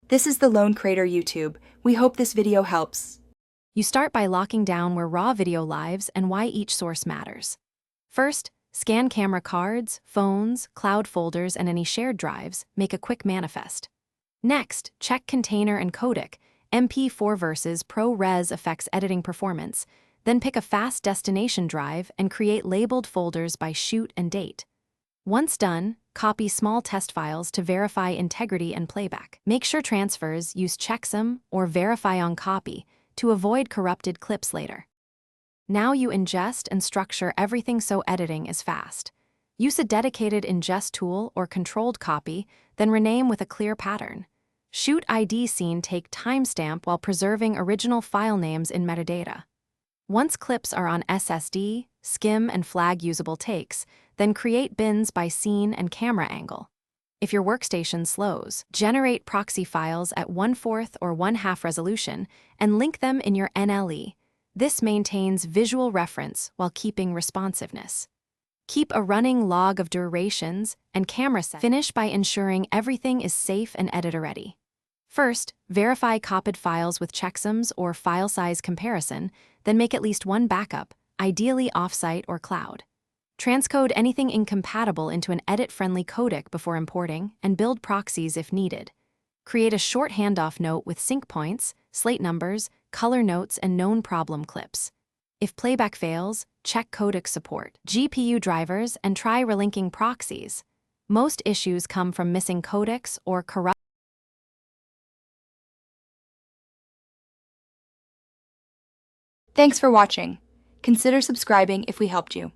This is the Lone Creator YouTube. We hope this video helps. You start by locking down where raw video lives and why each source matters. First, scan camera cards, phones, cloud folders, and any shared drives. Make a quick manifest. Next, check container and codec. MP4 versus ProRes affects editing performance. Then pick a fast destination drive and create labeled folders by shoot and date. Once done, copy small test files to verify integrity and playback. Make sure transfers use checksum or verify on copy to avoid corrupted clips later. Now you ingest and structure everything so editing is fast. Use a dedicated ingest tool or controlled copy, then rename with a clear pattern. Shoot ID scene take timestamp while preserving original file names in metadata. Once clips are on SSD, skim and flag usable takes, then create bins by scene and camera angle. If your workstation slows, generate proxy files at 1/4 or 1/2 resolution and link them in your NLE. This maintains visual reference while keeping responsiveness. Keep a running log of durations and camera settings. Finish by ensuring everything is safe and editor ready. First, verify copied files with checksums or file size comparison, then make at least one backup, ideally offsite or cloud. Transcode anything incompatible into an edit-friendly codec before importing, and build proxies if needed. Create a short handoff note with sync points, slate numbers, color notes, and known problem clips. If playback fails, check codec support, GPU drivers, and try relinking proxies. Most issues come from missing codecs or corrupt. Thanks for watching. Consider subscribing if we helped you.